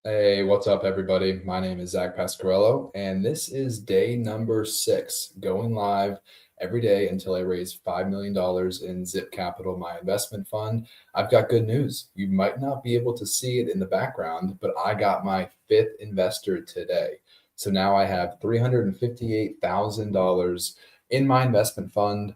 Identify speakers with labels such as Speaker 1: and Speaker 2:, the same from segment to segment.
Speaker 1: Hey, what's up, everybody? My name is Zach Pasquarello, and this is day number 6, going live every day until I raise $5 million in Zip Capital, my investment fund. I've got good news. You might not be able to see it in the background, but I got my 5th investor today. So now I have $358,000 in my investment fund,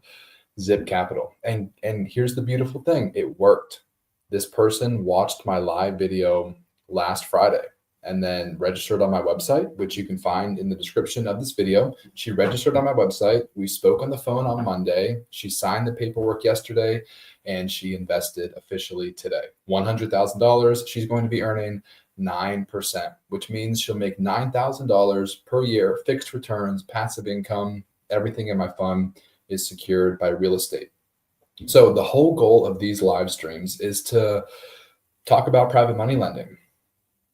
Speaker 1: Zip Capital. And here's the beautiful thing. It worked. This person watched my live video last Friday and then registered on my website, which you can find in the description of this video. She registered on my website. We spoke on the phone on Monday. She signed the paperwork yesterday and she invested officially today. $100,000. She's going to be earning 9%, which means she'll make $9,000 per year, fixed returns, passive income. Everything in my fund is secured by real estate. So the whole goal of these live streams is to talk about private money lending.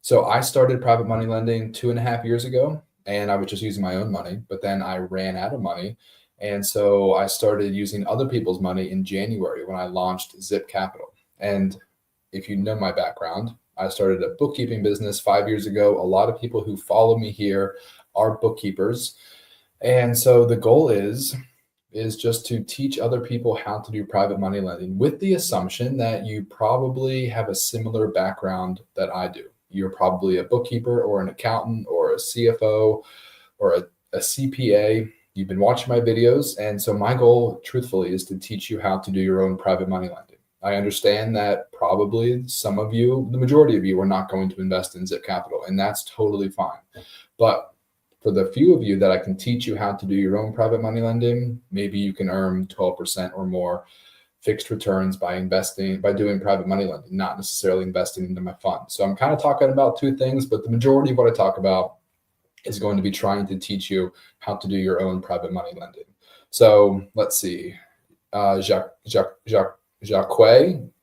Speaker 1: So I started private money lending 2.5 years ago, and I was just using my own money, but then I ran out of money. And so I started using other people's money in January when I launched Zip Capital. And if you know my background, I started a bookkeeping business 5 years ago. A lot of people who follow me here are bookkeepers. And so the goal is just to teach other people how to do private money lending with the assumption that you probably have a similar background that I do. You're probably a bookkeeper or an accountant or a CFO or a CPA. You've been watching my videos. And so my goal, truthfully, is to teach you how to do your own private money lending. I understand that probably some of you, the majority of you, are not going to invest in Zip Capital, and that's totally fine. But for the few of you that I can teach you how to do your own private money lending, maybe you can earn 12% or more fixed returns by doing private money lending, not necessarily investing into my fund. So I'm kind of talking about two things, but the majority of what I talk about is going to be trying to teach you how to do your own private money lending. So let's see. Jacques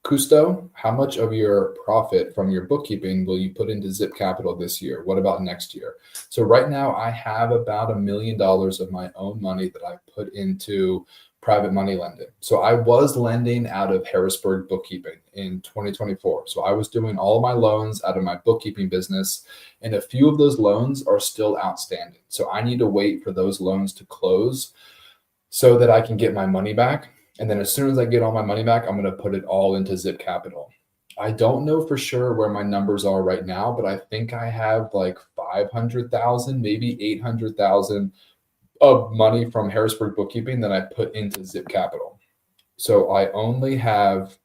Speaker 1: Cousteau, how much of your profit from your bookkeeping will you put into Zip Capital this year? What about next year? So right now I have about $1 million of my own money that I put into private money lending. So I was lending out of Harrisburg Bookkeeping in 2024. So I was doing all of my loans out of my bookkeeping business, and a few of those loans are still outstanding. So I need to wait for those loans to close so that I can get my money back. And then as soon as I get all my money back, I'm going to put it all into Zip Capital. I don't know for sure where my numbers are right now, but I think I have like 500,000, maybe 800,000 of money from Harrisburg Bookkeeping that I put into Zip Capital. So I only have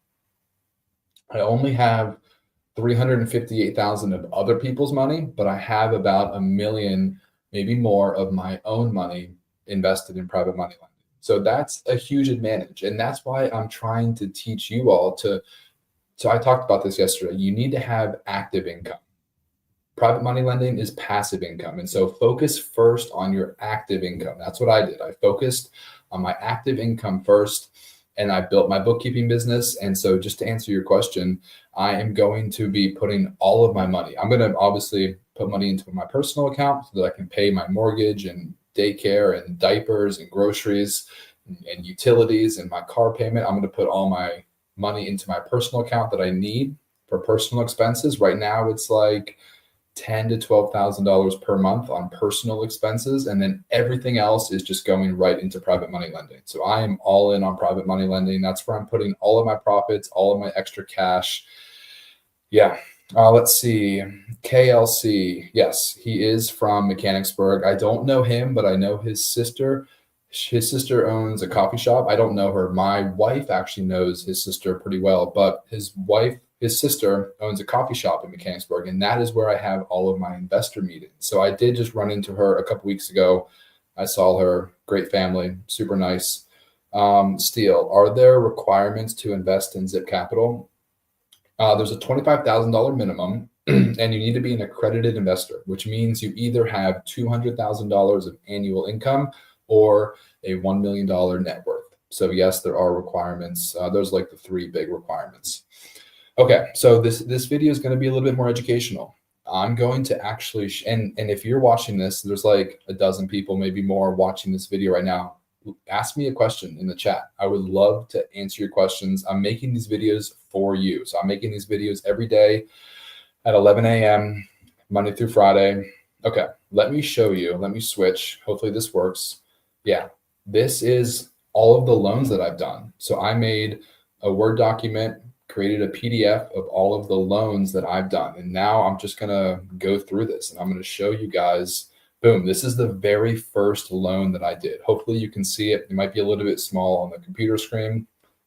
Speaker 1: 358,000 of other people's money, but I have about 1 million, maybe more, of my own money invested in private money lending. So that's a huge advantage. And that's why I'm trying to teach you all so I talked about this yesterday. You need to have active income. Private money lending is passive income. And so focus first on your active income. That's what I did. I focused on my active income first, and I built my bookkeeping business. And so just to answer your question, I am going to be putting all of my money. I'm going to obviously put money into my personal account so that I can pay my mortgage and daycare and diapers and groceries and utilities and my car payment. I'm going to put all my money into my personal account that I need for personal expenses. Right now, it's like $10,000 to $12,000 per month on personal expenses. And then everything else is just going right into private money lending. So I am all in on private money lending. That's where I'm putting all of my profits, all of my extra cash. Yeah. Let's see. KLC. Yes, he is from Mechanicsburg. I don't know him, but I know his sister. His sister owns a coffee shop. I don't know her. My wife actually knows his sister pretty well, but his sister owns a coffee shop in Mechanicsburg, and that is where I have all of my investor meetings. So I did just run into her a couple weeks ago. I saw her. Great family, super nice. Steele, are there requirements to invest in Zip Capital? There's a $25,000 minimum, and you need to be an accredited investor, which means you either have $200,000 of annual income or a $1 million net worth. So yes, there are requirements. Those are like the 3 big requirements. Okay, so this video is going to be a little bit more educational. I'm going to actually, and if you're watching this, there's like a dozen people, maybe more, watching this video right now. Ask me a question in the chat. I would love to answer your questions. I'm making these videos for you. So I'm making these videos every day at 11 a.m. Monday through Friday. Okay, let me show you. Let me switch. Hopefully this works. Yeah, this is all of the loans that I've done. So I made a Word document, created a PDF of all of the loans that I've done. And now I'm just going to go through this and I'm going to show you guys. Boom, this is the very first loan that I did. Hopefully you can see it. It might be a little bit small on the computer screen.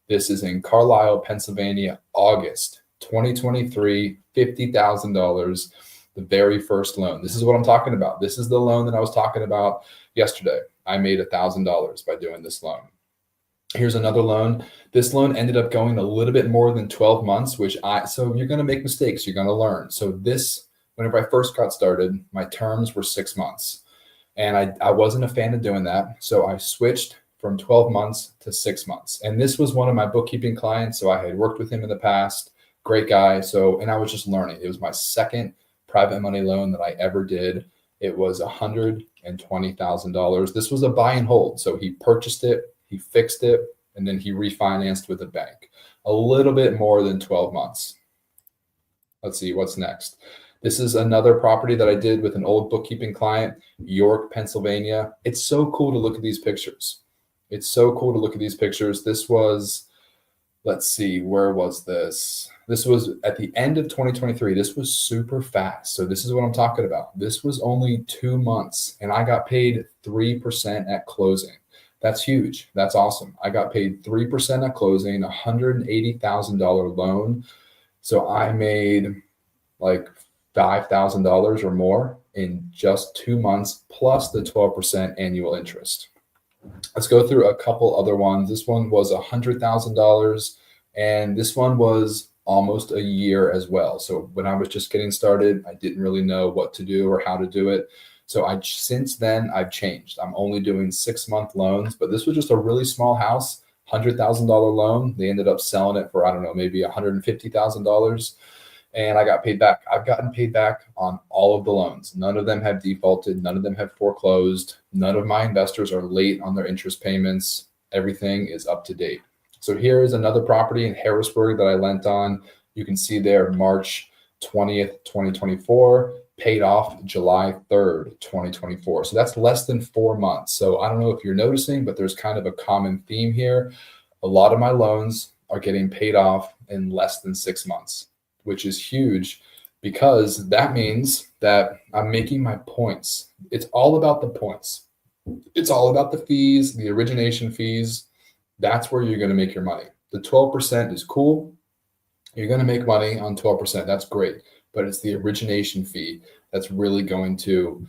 Speaker 1: This is in Carlisle, Pennsylvania, August 2023, $50,000, the very first loan. This is what I'm talking about. This is the loan that I was talking about yesterday. I made $1,000 by doing this loan. Here's another loan. This loan ended up going a little bit more than 12 months, so you're going to make mistakes. You're going to learn. So whenever I first got started, my terms were 6 months. And I wasn't a fan of doing that. So I switched from 12 months to 6 months. And this was one of my bookkeeping clients. So I had worked with him in the past. Great guy. And I was just learning. It was my second private money loan that I ever did. It was $120,000. This was a buy and hold. So he purchased it, he fixed it, and then he refinanced with a bank. A little bit more than 12 months. Let's see what's next. This is another property that I did with an old bookkeeping client, York, Pennsylvania. It's so cool to look at these pictures. It's so cool to look at these pictures. This was, let's see, where was this? This was at the end of 2023. This was super fast. So this is what I'm talking about. This was only 2 months and I got paid 3% at closing. That's huge. That's awesome. I got paid 3% at closing, $180,000 loan. So I made like $5,000 or more in just 2 months, plus the 12% annual interest. Let's go through a couple other ones. This one was $100,000 and this one was almost a year as well. So when I was just getting started, I didn't really know what to do or how to do it. So since then I've changed. I'm only doing 6-month loans, but this was just a really small house, $100,000 loan. They ended up selling it for, I don't know, maybe $150,000. And I got paid back. I've gotten paid back on all of the loans. None of them have defaulted. None of them have foreclosed. None of my investors are late on their interest payments. Everything is up to date. So here is another property in Harrisburg that I lent on. You can see there March 20th, 2024, paid off July 3rd, 2024. So that's less than 4 months. So I don't know if you're noticing, but there's kind of a common theme here. A lot of my loans are getting paid off in less than 6 months, which is huge because that means that I'm making my points. It's all about the points. It's all about the fees, the origination fees. That's where you're going to make your money. The 12% is cool. You're going to make money on 12%. That's great. But it's the origination fee that's really going to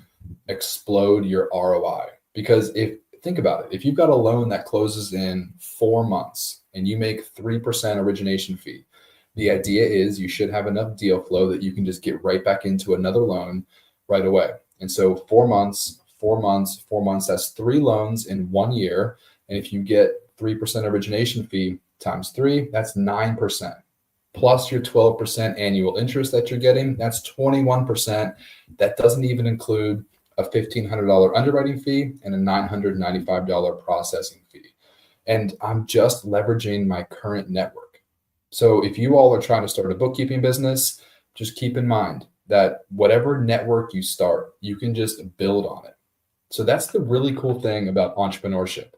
Speaker 1: explode your ROI. Because think about it, if you've got a loan that closes in 4 months and you make 3% origination fee, the idea is you should have enough deal flow that you can just get right back into another loan right away. And so 4 months, 4 months, 4 months, that's 3 loans in 1 year. And if you get 3% origination fee times 3, that's 9%. Plus your 12% annual interest that you're getting, that's 21%. That doesn't even include a $1,500 underwriting fee and a $995 processing fee. And I'm just leveraging my current network. So if you all are trying to start a bookkeeping business, just keep in mind that whatever network you start, you can just build on it. So that's the really cool thing about entrepreneurship.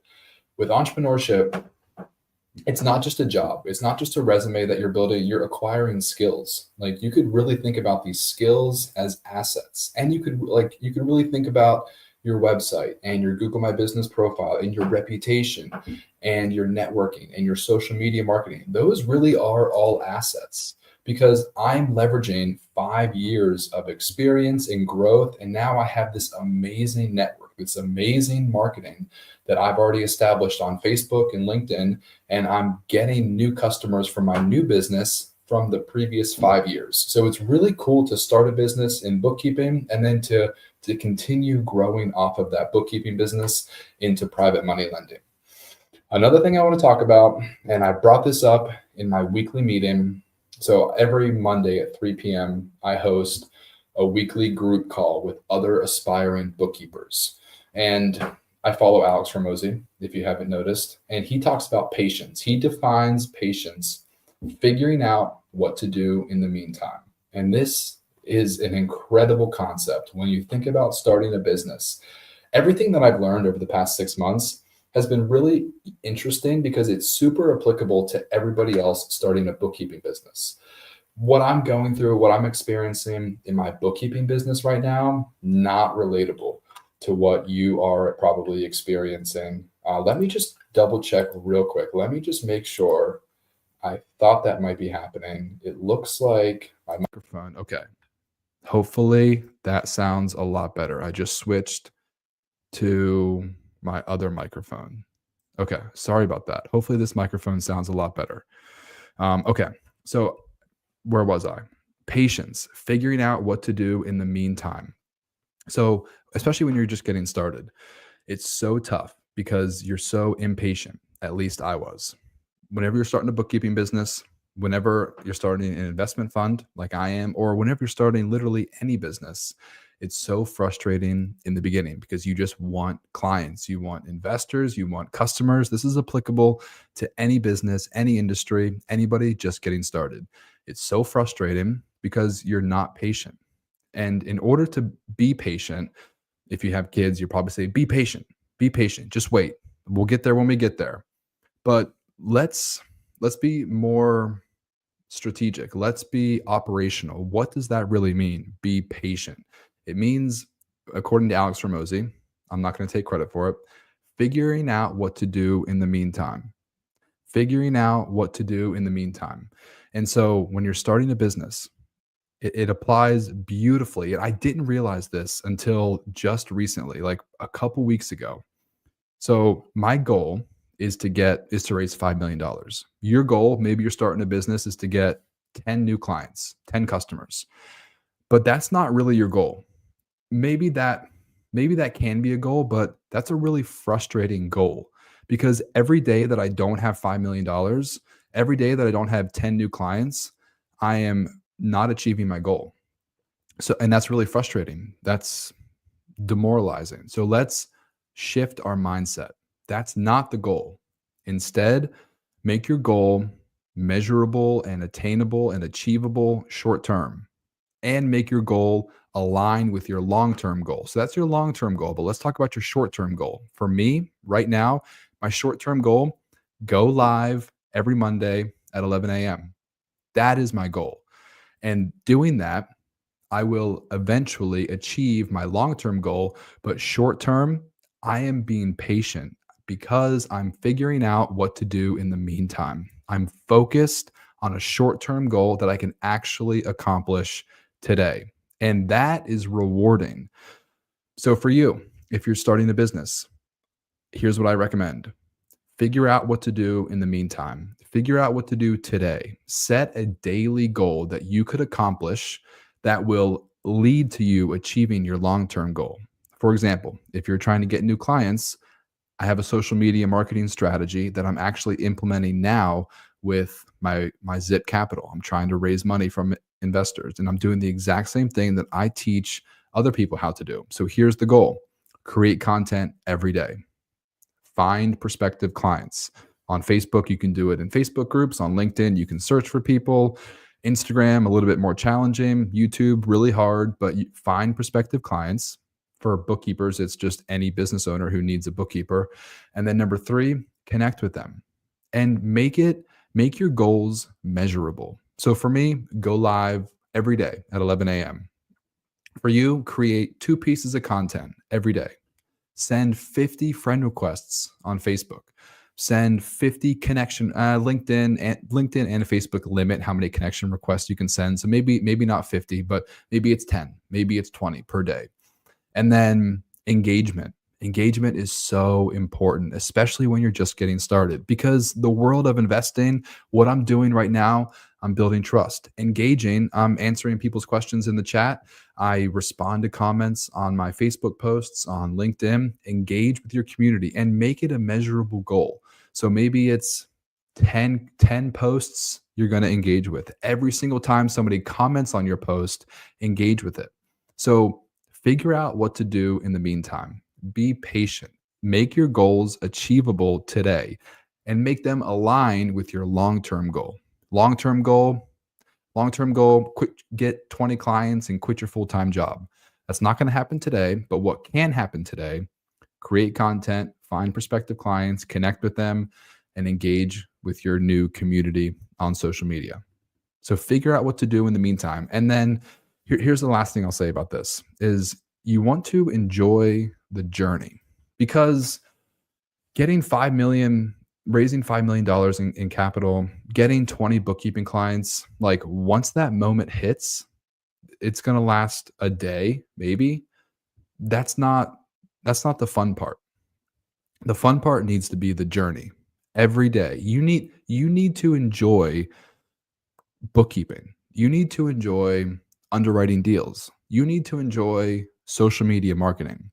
Speaker 1: With entrepreneurship, it's not just a job. It's not just a resume that you're building. You're acquiring skills. Like you could really think about these skills as assets. And you could really think about your website and your Google My Business profile and your reputation and your networking and your social media marketing. Those really are all assets because I'm leveraging 5 years of experience and growth. And now I have this amazing network, this amazing marketing that I've already established on Facebook and LinkedIn. And I'm getting new customers for my new business from the previous 5 years. So it's really cool to start a business in bookkeeping and then to continue growing off of that bookkeeping business into private money lending. Another thing I want to talk about, and I brought this up in my weekly meeting. So every Monday at 3 p.m., I host a weekly group call with other aspiring bookkeepers. And I follow Alex Ramosi, if you haven't noticed, and he talks about patience. He defines patience, figuring out what to do in the meantime. And this is an incredible concept when you think about starting a business. Everything that I've learned over the past 6 months has been really interesting because it's super applicable to everybody else starting a bookkeeping business. What I'm going through, what I'm experiencing in my bookkeeping business right now, not relatable to what you are probably experiencing. Let me just double check real quick. Let me just make sure. I thought that might be happening. It looks like my microphone. Okay. Hopefully that sounds a lot better. I just switched to my other microphone. Okay. Sorry about that. Hopefully this microphone sounds a lot better. Okay. So where was I? Patience, figuring out what to do in the meantime. So, especially when you're just getting started, it's so tough because you're so impatient. At least I was. Whenever you're starting a bookkeeping business, whenever you're starting an investment fund like I am, or whenever you're starting literally any business, it's so frustrating in the beginning because you just want clients, you want investors, you want customers. This is applicable to any business, any industry, anybody just getting started. It's so frustrating because you're not patient. And in order to be patient, if you have kids, you probably say, be patient, just wait. We'll get there when we get there. But let's be more strategic. Let's be operational. What does that really mean? Be patient. It means, according to Alex Ramosi, I'm not going to take credit for it, figuring out what to do in the meantime. Figuring out what to do in the meantime. And so when you're starting a business, it applies beautifully. And I didn't realize this until just recently, like a couple weeks ago. So my goal is to raise $5 million. Your goal, maybe you're starting a business, is to get 10 new clients, 10 customers. But that's not really your goal. Maybe that can be a goal, but that's a really frustrating goal because every day that I don't have $5 million, every day that I don't have 10 new clients, I am not achieving my goal. So, and that's really frustrating. That's demoralizing. So let's shift our mindset. That's not the goal. Instead, make your goal measurable and attainable and achievable short term, and make your goal align with your long-term goal. So that's your long-term goal, but let's talk about your short-term goal. For me, right now, my short-term goal, go live every Monday at 11 a.m. That is my goal. And doing that, I will eventually achieve my long-term goal, but short-term, I am being patient because I'm figuring out what to do in the meantime. I'm focused on a short-term goal that I can actually accomplish today. And that is rewarding. So for you, if you're starting a business, here's what I recommend. Figure out what to do in the meantime. Figure out what to do today. Set a daily goal that you could accomplish that will lead to you achieving your long-term goal. For example, if you're trying to get new clients, I have a social media marketing strategy that I'm actually implementing now with my Zip Capital. I'm trying to raise money from investors, and I'm doing the exact same thing that I teach other people how to do. So here's the goal. Create content every day. Find prospective clients. On Facebook, you can do it in Facebook groups. On LinkedIn, you can search for people. Instagram, a little bit more challenging. YouTube, really hard, but you find prospective clients. For bookkeepers, it's just any business owner who needs a bookkeeper. And then number 3, connect with them and make your goals measurable. So for me, go live every day at 11 a.m. For you, create 2 pieces of content every day. Send 50 friend requests on Facebook. Send 50 connection LinkedIn and Facebook limit how many connection requests you can send. So maybe not 50, but maybe it's 10, maybe it's 20 per day. And then engagement. Engagement is so important, especially when you're just getting started, because the world of investing, what I'm doing right now, I'm building trust. Engaging, I'm answering people's questions in the chat. I respond to comments on my Facebook posts, on LinkedIn. Engage with your community and make it a measurable goal. So maybe it's 10 posts you're going to engage with. Every single time somebody comments on your post, engage with it. So figure out what to do in the meantime. Be patient. Make your goals achievable today and make them align with your long-term goal. Long-term goal Long-term goal, get 20 clients and quit your full-time job. That's not going to happen today, but what can happen today, create content, find prospective clients, connect with them, and engage with your new community on social media. So figure out what to do in the meantime. And then here's the last thing I'll say about this is you want to enjoy the journey, because getting 5 million, raising $5 million in capital, getting 20 bookkeeping clients, like once that moment hits, it's going to last a day, maybe. That's not the fun part. The fun part needs to be the journey. Every day. You need to enjoy bookkeeping. You need to enjoy underwriting deals. You need to enjoy social media marketing.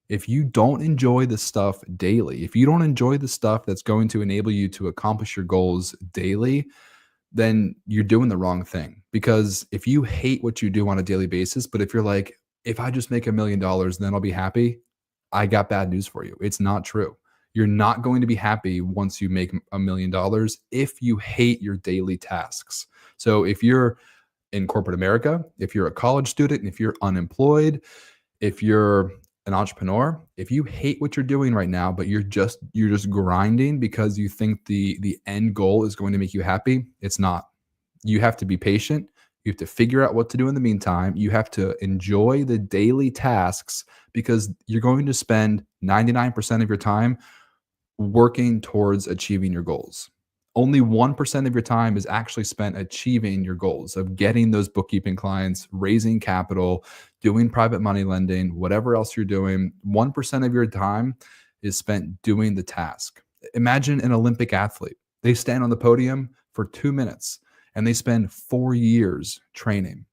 Speaker 1: If you don't enjoy the stuff daily, if you don't enjoy the stuff that's going to enable you to accomplish your goals daily, then you're doing the wrong thing. Because if you hate what you do on a daily basis, but if you're like, if I just make $1 million, then I'll be happy, I got bad news for you. It's not true. You're not going to be happy once you make $1 million if you hate your daily tasks. So if you're in corporate America, if you're a college student, if you're unemployed, if you're an entrepreneur, if you hate what you're doing right now, but you're just grinding because you think the end goal is going to make you happy, it's not. You have to be patient. You have to figure out what to do in the meantime. You have to enjoy the daily tasks, because you're going to spend 99% of your time working towards achieving your goals. Only 1% of your time is actually spent achieving your goals of getting those bookkeeping clients, raising capital, doing private money lending, whatever else you're doing. 1% of your time is spent doing the task. Imagine an Olympic athlete. They stand on the podium for 2 minutes and they spend 4 years training.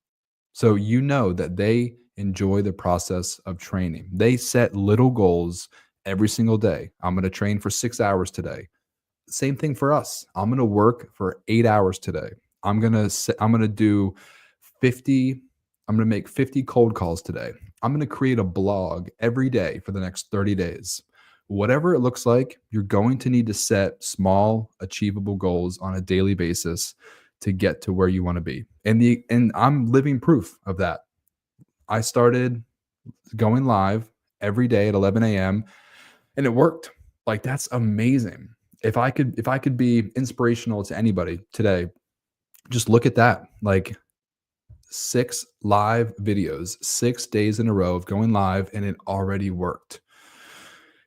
Speaker 1: So you know that they enjoy the process of training. They set little goals every single day. I'm going to train for 6 hours today. Same thing for us. I'm going to work for 8 hours today. I'm going to do 50. I'm going to make 50 cold calls today. I'm going to create a blog every day for the next 30 days. Whatever it looks like, you're going to need to set small, achievable goals on a daily basis to get to where you want to be. And I'm living proof of that. I started going live every day at 11 a.m. and it worked. Like, that's amazing. If I could be inspirational to anybody today, just look at that. Like 6 live videos, 6 days in a row of going live, and it already worked.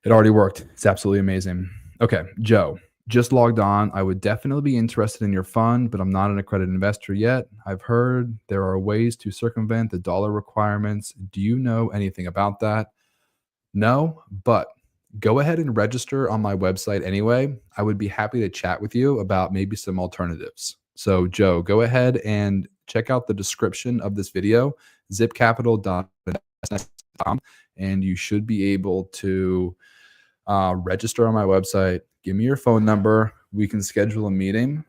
Speaker 1: It already worked. It's absolutely amazing. Okay, Joe, just logged on. I would definitely be interested in your fund, but I'm not an accredited investor yet. I've heard there are ways to circumvent the dollar requirements. Do you know anything about that? No, but go ahead and register on my website anyway. I would be happy to chat with you about maybe some alternatives. So Joe, go ahead and check out the description of this video, zipcapital.com, and you should be able to register on my website. Give me your phone number. We can schedule a meeting,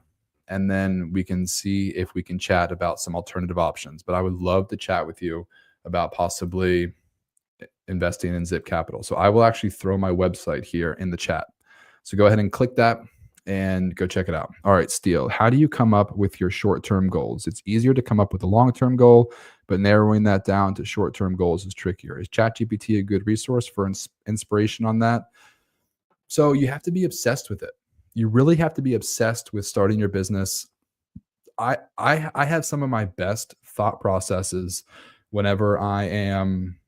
Speaker 1: and then we can see if we can chat about some alternative options. But I would love to chat with you about possibly investing in Zip Capital. So I will actually throw my website here in the chat. So go ahead and click that and go check it out. All right, Steele, how do you come up with your short-term goals? It's easier to come up with a long-term goal, but narrowing that down to short-term goals is trickier. Is ChatGPT a good resource for inspiration on that? So you have to be obsessed with it. You really have to be obsessed with starting your business. I have some of my best thought processes whenever I am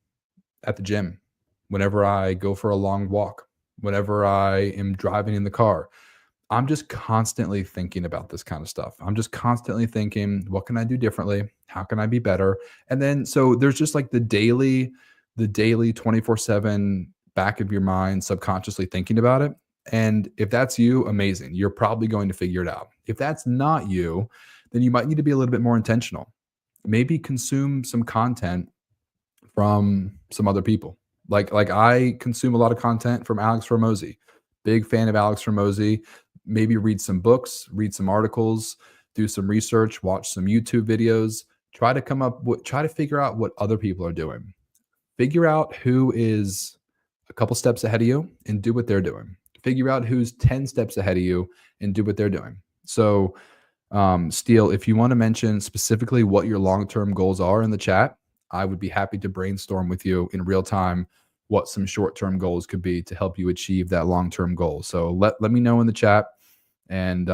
Speaker 1: at the gym, whenever I go for a long walk, whenever I am driving in the car. I'm just constantly thinking about this kind of stuff. I'm just constantly thinking, what can I do differently? How can I be better? And then, so there's just like the daily 24/7 back of your mind, subconsciously thinking about it. And if that's you, amazing. You're probably going to figure it out. If that's not you, then you might need to be a little bit more intentional. Maybe consume some content from some other people. Like I consume a lot of content from Alex Hormozi. Big fan of Alex Hormozi. Maybe read some books, read some articles, do some research, watch some YouTube videos. Try to figure out what other people are doing. Figure out who is a couple steps ahead of you and do what they're doing. Figure out who's 10 steps ahead of you and do what they're doing. So Steele, if you want to mention specifically what your long-term goals are in the chat, I would be happy to brainstorm with you in real time what some short-term goals could be to help you achieve that long-term goal. So let me know in the chat. And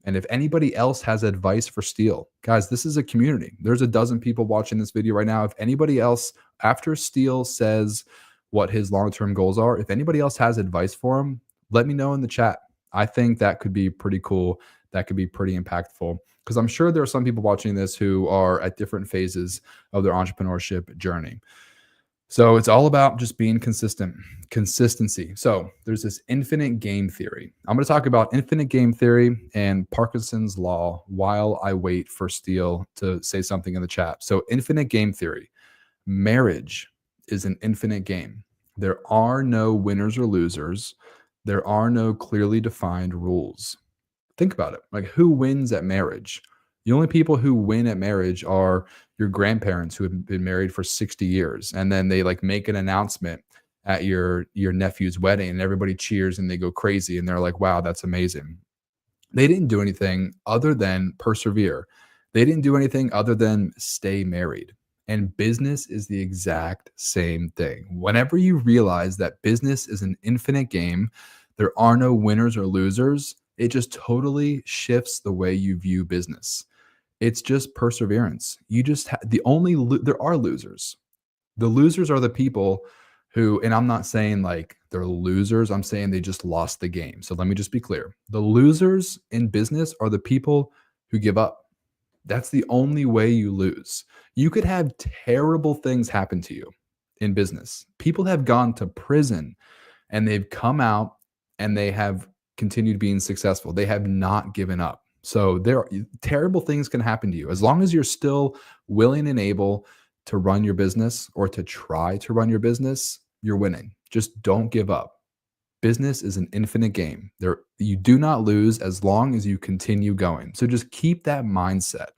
Speaker 1: if anybody else has advice for Steele, guys, this is a community. There's a dozen people watching this video right now. If anybody else, after Steele says what his long-term goals are, if anybody else has advice for him, let me know in the chat. I think that could be pretty cool. That could be pretty impactful, because I'm sure there are some people watching this who are at different phases of their entrepreneurship journey. So it's all about just being consistent, consistency. So there's this infinite game theory. I'm going to talk about infinite game theory and Parkinson's law while I wait for Steele to say something in the chat. So infinite game theory, marriage is an infinite game. There are no winners or losers. There are no clearly defined rules. Think about it. Like, who wins at marriage? The only people who win at marriage are your grandparents who have been married for 60 years. And then they like make an announcement at your nephew's wedding and everybody cheers and they go crazy and they're like, wow, that's amazing. They didn't do anything other than persevere. They didn't do anything other than stay married. And business is the exact same thing. Whenever you realize that business is an infinite game, there are no winners or losers, it just totally shifts the way you view business. It's just perseverance. You just there are losers. The losers are the people who, and I'm not saying like they're losers, I'm saying they just lost the game. So let me just be clear. The losers in business are the people who give up. That's the only way you lose. You could have terrible things happen to you in business. People have gone to prison and they've come out and they have continued being successful. They have not given up. So terrible things can happen to you. As long as you're still willing and able to run your business or to try to run your business, you're winning. Just don't give up. Business is an infinite game. You do not lose as long as you continue going. So just keep that mindset.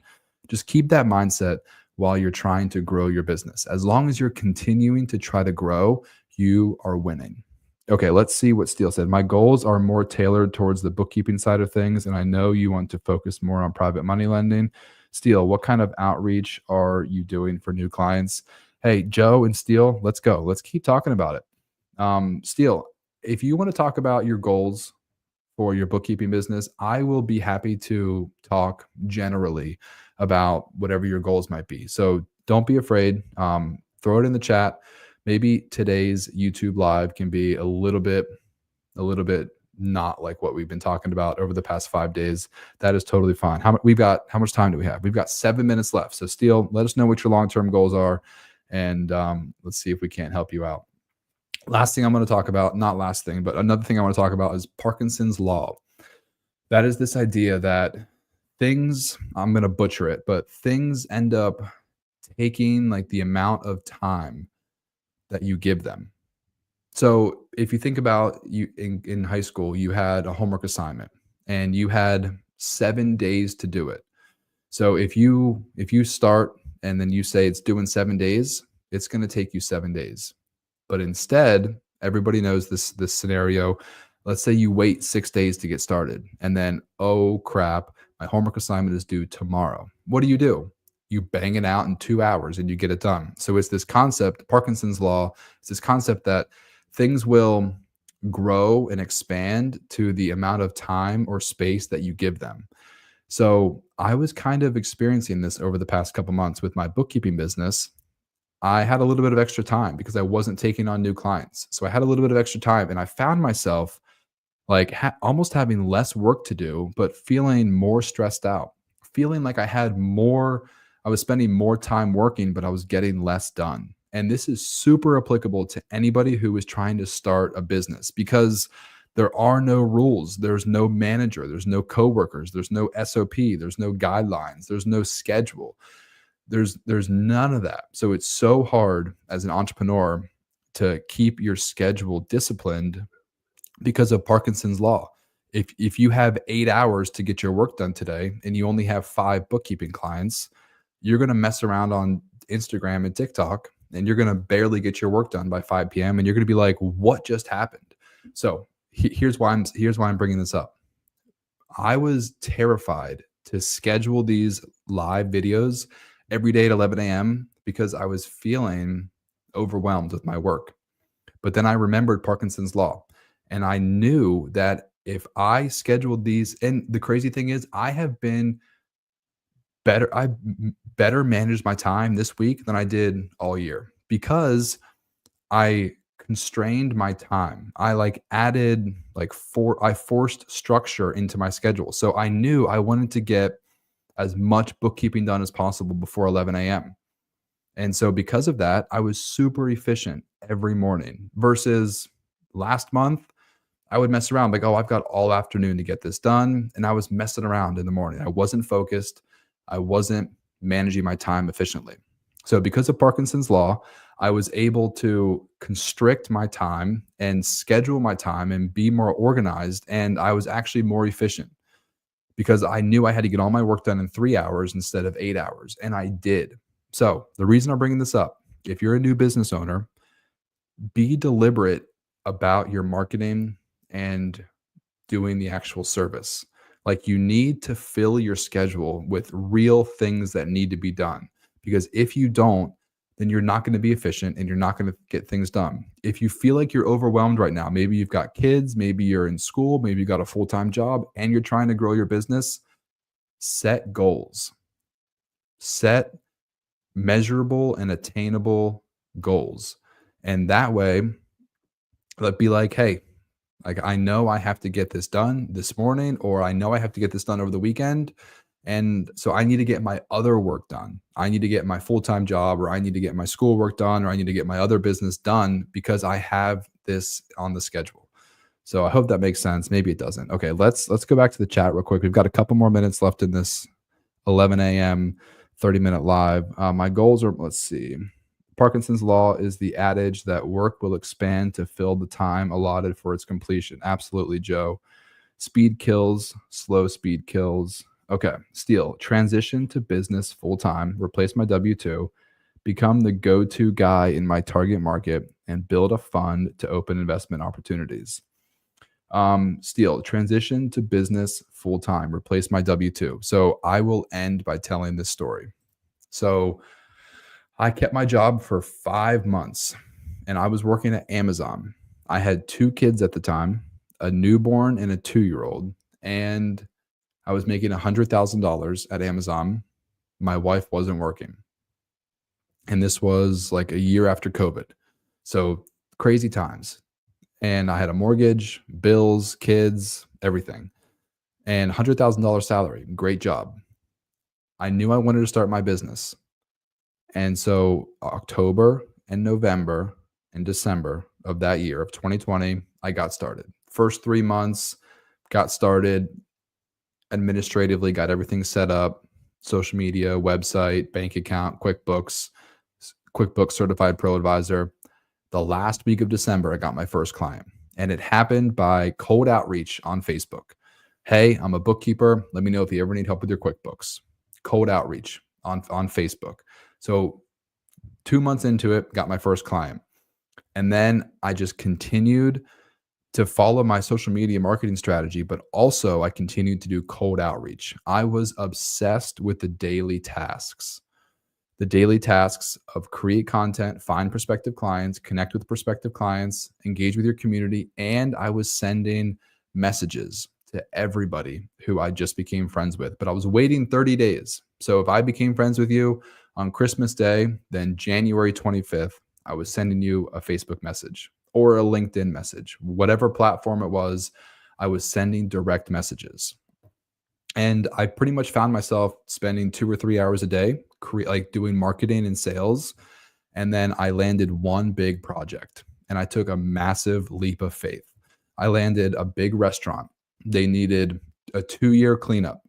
Speaker 1: Just keep that mindset while you're trying to grow your business. As long as you're continuing to try to grow, you are winning. Okay, let's see what Steele said. My goals are more tailored towards the bookkeeping side of things, and I know you want to focus more on private money lending. Steele, what kind of outreach are you doing for new clients? Hey, Joe and Steele, let's go. Let's keep talking about it. Steele, if you want to talk about your goals for your bookkeeping business, I will be happy to talk generally about whatever your goals might be. So don't be afraid. Throw it in the chat. Maybe today's YouTube live can be a little bit not like what we've been talking about over the past 5 days. That is totally fine. How much time do we have? We've got 7 minutes left. So Steele, let us know what your long-term goals are, and let's see if we can't help you out. Last thing I'm going to talk about, not last thing, but another thing I want to talk about is Parkinson's law. That is this idea that things, I'm going to butcher it, but things end up taking like the amount of time that you give them. So if you think about you in high school, you had a homework assignment and you had 7 days to do it. So if you start and then you say it's due in 7 days, it's going to take you 7 days. But instead, everybody knows this scenario. Let's say you wait 6 days to get started and then, oh crap, my homework assignment is due tomorrow. What do? You bang it out in 2 hours and you get it done. So it's this concept, Parkinson's law, it's this concept that things will grow and expand to the amount of time or space that you give them. So I was kind of experiencing this over the past couple months with my bookkeeping business. I had a little bit of extra time because I wasn't taking on new clients. So I had a little bit of extra time and I found myself like almost having less work to do, but feeling more stressed out, feeling like I was spending more time working, but I was getting less done. And this is super applicable to anybody who is trying to start a business because there are no rules. There's no manager. There's no coworkers. There's no SOP. There's no guidelines. There's no schedule. There's none of that. So it's so hard as an entrepreneur to keep your schedule disciplined because of Parkinson's law. If you have 8 hours to get your work done today and you only have 5 bookkeeping clients, you're going to mess around on Instagram and TikTok and you're going to barely get your work done by 5 p.m. and you're going to be like, what just happened? So here's why I'm bringing this up. I was terrified to schedule these live videos every day at 11 a.m. because I was feeling overwhelmed with my work. But then I remembered Parkinson's law, and I knew that if I scheduled these, and the crazy thing is, I have been better managed my time this week than I did all year because I constrained my time. I I forced structure into my schedule. So I knew I wanted to get as much bookkeeping done as possible before 11 a.m. And so because of that, I was super efficient every morning versus last month. I would mess around like, oh, I've got all afternoon to get this done. And I was messing around in the morning. I wasn't focused. I wasn't managing my time efficiently. So because of Parkinson's law, I was able to constrict my time and schedule my time and be more organized. And I was actually more efficient because I knew I had to get all my work done in 3 hours instead of 8 hours. And I did. So the reason I'm bringing this up, if you're a new business owner, be deliberate about your marketing and doing the actual service. Like, you need to fill your schedule with real things that need to be done. Because if you don't, then you're not going to be efficient and you're not going to get things done. If you feel like you're overwhelmed right now, maybe you've got kids, maybe you're in school, maybe you got a full-time job and you're trying to grow your business, set goals. Set measurable and attainable goals. And that way, let's be like, hey, like, I know I have to get this done this morning, or I know I have to get this done over the weekend. And so I need to get my other work done. I need to get my full-time job, or I need to get my schoolwork done, or I need to get my other business done because I have this on the schedule. So I hope that makes sense. Maybe it doesn't. Okay, let's go back to the chat real quick. We've got a couple more minutes left in this 11 a.m. 30-minute live. My goals are, let's see. Parkinson's law is the adage that work will expand to fill the time allotted for its completion. Absolutely, Joe. Speed kills, slow speed kills. Okay, Steele, transition to business full-time, replace my W-2, become the go-to guy in my target market, and build a fund to open investment opportunities. Steele, transition to business full-time, replace my W-2. So I will end by telling this story. So I kept my job for 5 months and I was working at Amazon. I had 2 kids at the time, a newborn and a 2-year-old, and I was making $100,000 at Amazon. My wife wasn't working. And this was like a year after COVID. So crazy times. And I had a mortgage, bills, kids, everything. And $100,000 salary, great job. I knew I wanted to start my business. And so October and November and December of that year of 2020, I got started. First 3 months, got started administratively, got everything set up, social media, website, bank account, QuickBooks Certified Pro Advisor. The last week of December, I got my first client, and it happened by cold outreach on Facebook. Hey, I'm a bookkeeper. Let me know if you ever need help with your QuickBooks. Cold outreach on Facebook. So 2 months into it, got my first client. And then I just continued to follow my social media marketing strategy, but also I continued to do cold outreach. I was obsessed with the daily tasks of create content, find prospective clients, connect with prospective clients, engage with your community. And I was sending messages to everybody who I just became friends with, but I was waiting 30 days. So if I became friends with you on Christmas Day, then January 25th, I was sending you a Facebook message or a LinkedIn message, whatever platform it was, I was sending direct messages. And I pretty much found myself spending 2 or 3 hours a day, like doing marketing and sales. And then I landed one big project and I took a massive leap of faith. I landed a big restaurant. They needed a 2-year cleanup.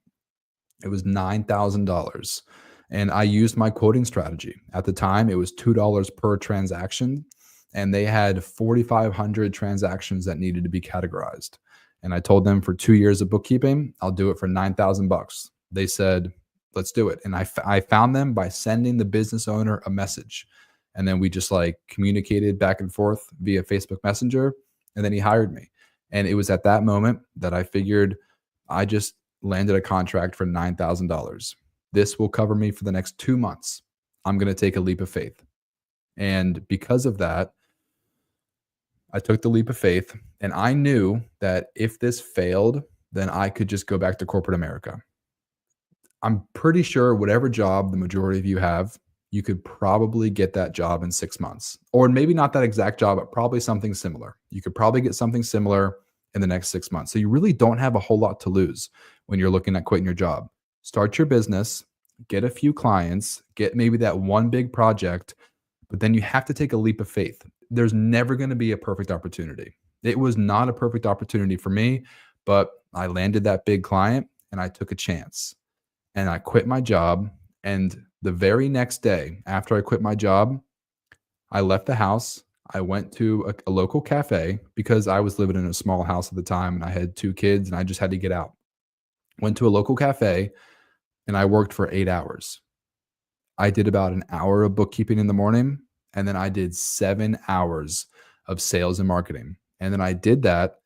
Speaker 1: It was $9,000. And I used my quoting strategy. At the time, it was $2 per transaction. And they had 4,500 transactions that needed to be categorized. And I told them for 2 years of bookkeeping, I'll do it for $9,000. They said, let's do it. And I found them by sending the business owner a message. And then we just like communicated back and forth via Facebook Messenger. And then he hired me. And it was at that moment that I figured I just landed a contract for $9,000. This will cover me for the next 2 months. I'm going to take a leap of faith. And because of that, I took the leap of faith, and I knew that if this failed, then I could just go back to corporate America. I'm pretty sure whatever job the majority of you have, you could probably get that job in 6 months. Or maybe not that exact job, but probably something similar. You could probably get something similar in the next 6 months. So you really don't have a whole lot to lose when you're looking at quitting your job. Start your business, get a few clients, get maybe that one big project, but then you have to take a leap of faith. There's never going to be a perfect opportunity. It was not a perfect opportunity for me, but I landed that big client and I took a chance and I quit my job. And the very next day after I quit my job, I left the house. I went to a local cafe because I was living in a small house at the time and I had 2 kids and I just had to get out. Went to a local cafe and I worked for 8 hours. I did about an hour of bookkeeping in the morning, and then I did 7 hours of sales and marketing. And then I did that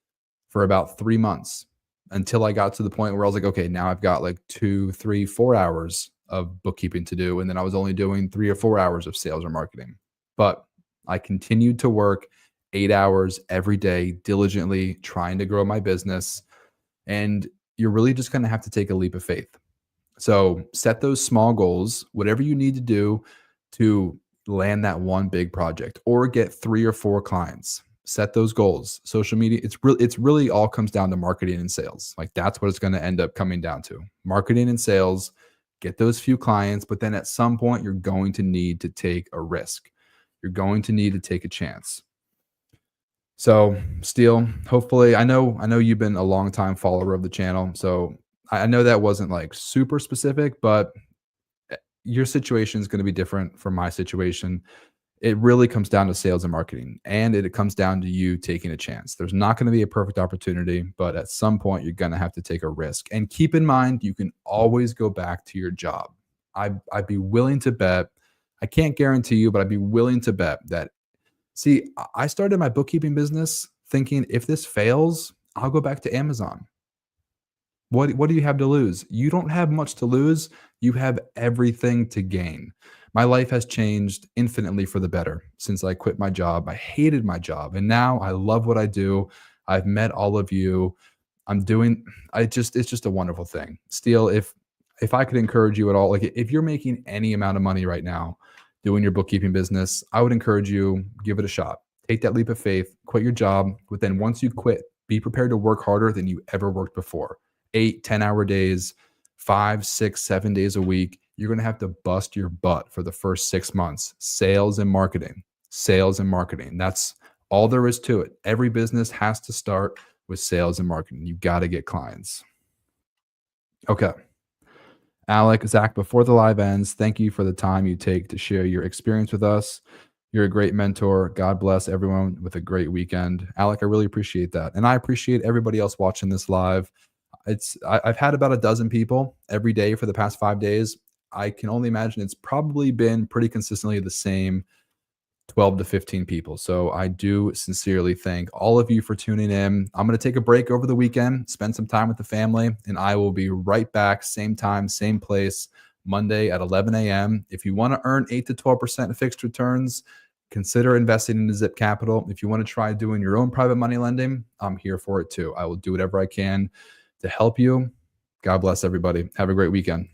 Speaker 1: for about 3 months until I got to the point where I was like, okay, now I've got like 2, 3, 4 hours of bookkeeping to do. And then I was only doing 3 or 4 hours of sales or marketing. But I continued to work 8 hours every day, diligently trying to grow my business. And you're really just going to have to take a leap of faith. So set those small goals, whatever you need to do to land that one big project or get 3 or 4 clients. Set those goals. Social media, it's really all comes down to marketing and sales. Like that's what it's going to end up coming down to. Marketing and sales, get those few clients, but then at some point you're going to need to take a risk. You're going to need to take a chance. So, Steele, hopefully, I know you've been a long time follower of the channel, so I know that wasn't like super specific, but your situation is going to be different from my situation. It really comes down to sales and marketing, and it comes down to you taking a chance. There's not going to be a perfect opportunity, but at some point you're going to have to take a risk. And keep in mind, you can always go back to your job. I'd be willing to bet, I can't guarantee you, but I'd be willing to bet that, see, I started my bookkeeping business thinking if this fails, I'll go back to Amazon. What do you have to lose? You don't have much to lose. You have everything to gain. My life has changed infinitely for the better since I quit my job. I hated my job, and now I love what I do. I've met all of you. It's just a wonderful thing. Steele, if I could encourage you at all, like if you're making any amount of money right now doing your bookkeeping business, I would encourage you, give it a shot. Take that leap of faith, quit your job, but then once you quit, be prepared to work harder than you ever worked before. 8, 10-hour days, 5, 6, 7 days a week. You're going to have to bust your butt for the first 6 months. Sales and marketing. That's all there is to it. Every business has to start with sales and marketing. You got to get clients. Okay. Alec, Zach, before the live ends, thank you for the time you take to share your experience with us. You're a great mentor. God bless everyone with a great weekend. Alec, I really appreciate that. And I appreciate everybody else watching this live. I've had about a dozen people every day for the past 5 days. I can only imagine it's probably been pretty consistently the same 12 to 15 people. So I do sincerely thank all of you for tuning in. I'm going to take a break over the weekend, spend some time with the family, and I will be right back, same time, same place, Monday at 11 a.m. If you want to earn 8 to 12% fixed returns, consider investing into Zip Capital. If you want to try doing your own private money lending, I'm here for it too. I will do whatever I can to help you. God bless everybody. Have a great weekend.